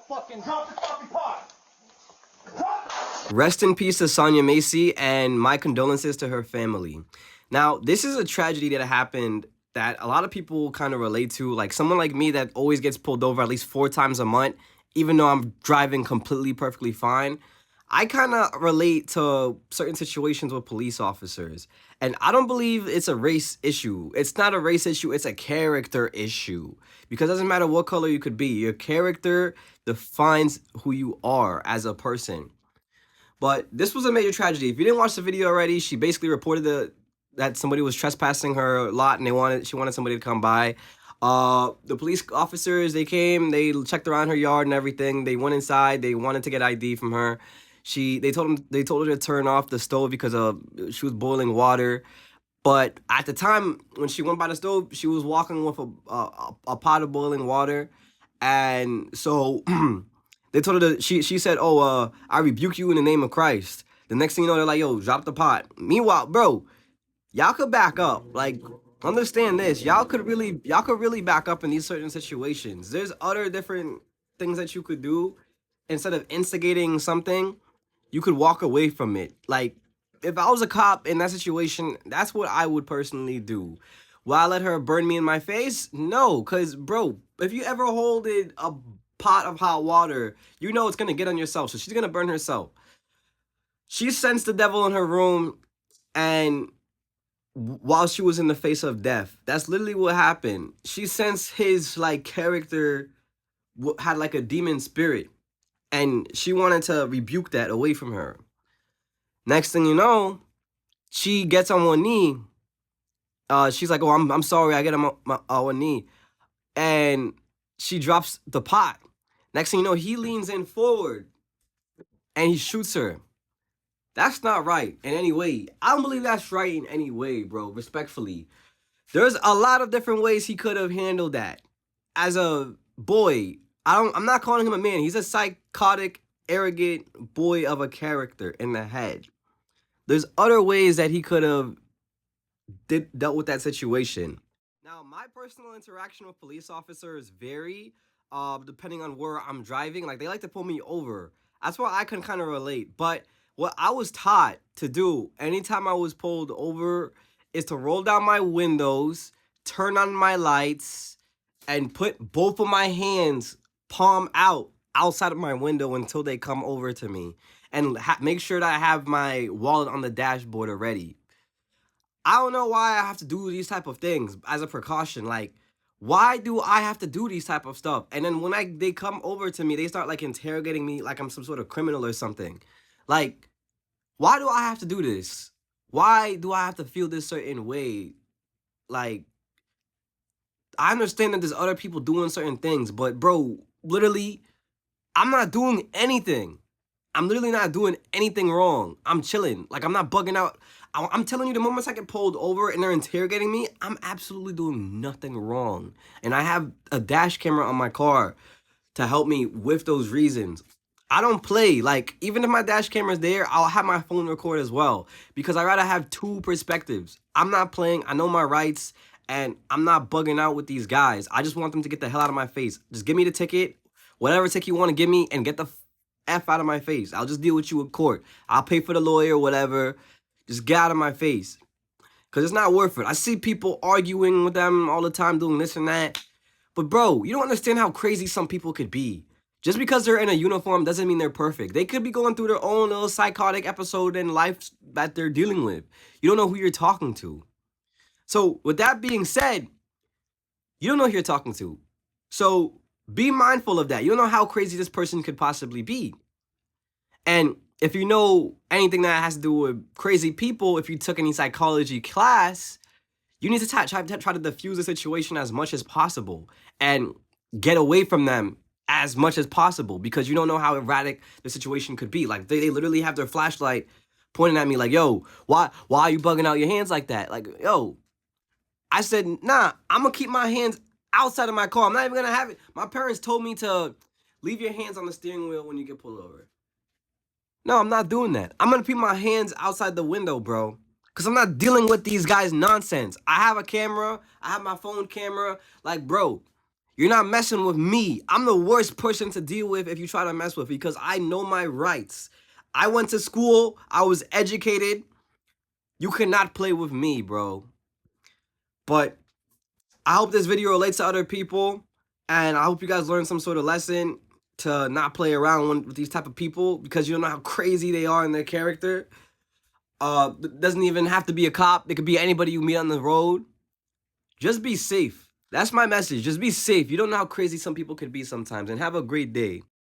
Drop the fucking pot. Rest in peace to Sonya Massey, and my condolences to her family. Now, this is a tragedy that happened that a lot of people kind of relate to. Like someone like me that always gets pulled over at least 4 times a month, even though I'm driving completely perfectly fine. I kind of relate to certain situations with police officers. And I don't believe it's a race issue. It's not a race issue, it's a character issue. Because it doesn't matter what color you could be, your character defines who you are as a person. But this was a major tragedy. If you didn't watch the video already, she basically reported that somebody was trespassing her lot, and she wanted somebody to come by. The police officers, they came, they checked around her yard and everything. They went inside. They wanted to get ID from her. They told her to turn off the stove because she was boiling water. But at the time when she went by the stove, she was walking with a pot of boiling water, and so they told her she said, "Oh, I rebuke you in the name of Christ." The next thing you know, they're like, "Yo, drop the pot." Meanwhile, bro, y'all could back up. Like, understand this. Y'all could really back up in these certain situations. There's other different things that you could do. Instead of instigating something, you could walk away from it. Like, if I was a cop in that situation, that's what I would personally do. Will I let her burn me in my face? No, because, bro, if you ever hold a pot of hot water, you know it's going to get on yourself, so she's going to burn herself. She sensed the devil in her room, and while she was in the face of death, that's literally what happened. She sensed his, like, character had, like, a demon spirit, and she wanted to rebuke that away from her. Next thing you know, she gets on one knee. She's like, "Oh, I'm sorry." I get on one knee, and she drops the pot. Next thing you know, he leans in forward, and he shoots her. That's not right in any way. I don't believe that's right in any way, bro. Respectfully, there's a lot of different ways he could have handled that. As a boy, I'm not calling him a man. He's a psychotic, arrogant boy of a character in the head. There's other ways that he could have dealt with that situation. Now, my personal interaction with police officers vary depending on where I'm driving. Like, they like to pull me over. That's why I can kind of relate. But what I was taught to do anytime I was pulled over is to roll down my windows, turn on my lights, and put both of my hands palm out outside of my window until they come over to me. And make sure that I have my wallet on the dashboard already. I don't know why I have to do these type of things as a precaution. Like, why do I have to do these type of stuff? And then when they come over to me, they start like interrogating me like I'm some sort of criminal or something. Like, why do I have to do this? Why do I have to feel this certain way? Like, I understand that there's other people doing certain things, but bro, literally, I'm not doing anything. I'm literally not doing anything wrong. I'm chilling. Like, I'm not bugging out. I'm telling you, the moments I get pulled over and they're interrogating me, I'm absolutely doing nothing wrong. And I have a dash camera on my car to help me with those reasons. I don't play. Like, even if my dash camera's there, I'll have my phone record as well. Because I rather have two perspectives. I'm not playing. I know my rights. And I'm not bugging out with these guys. I just want them to get the hell out of my face. Just give me the ticket. Whatever ticket you want to give me, and get the F out of my face. I'll just deal with you in court. I'll pay for the lawyer, whatever. Just get out of my face. Because it's not worth it. I see people arguing with them all the time, doing this and that. But bro, you don't understand how crazy some people could be. Just because they're in a uniform doesn't mean they're perfect. They could be going through their own little psychotic episode in life that they're dealing with. You don't know who you're talking to. So with that being said, you don't know who you're talking to. So be mindful of that. You don't know how crazy this person could possibly be. And if you know anything that has to do with crazy people, if you took any psychology class, you need to try to diffuse the situation as much as possible and get away from them as much as possible, because you don't know how erratic the situation could be. Like, they literally have their flashlight pointing at me like, "Yo, why are you bugging out your hands like that?" Like, yo, I said, "Nah, I'm going to keep my hands outside of my car. I'm not even going to have it." My parents told me to leave your hands on the steering wheel when you get pulled over. No, I'm not doing that. I'm going to keep my hands outside the window, bro. Because I'm not dealing with these guys' nonsense. I have a camera. I have my phone camera. Like, bro, You're not messing with me. I'm the worst person to deal with if you try to mess with, because I know my rights. I went to school. I was educated. You cannot play with me, bro. But I hope this video relates to other people, and I hope you guys learned some sort of lesson to not play around with these type of people, because you don't know how crazy they are in their character. It doesn't even have to be a cop. It could be anybody you meet on the road. Just be safe. That's my message. Just be safe. You don't know how crazy some people could be sometimes, and have a great day.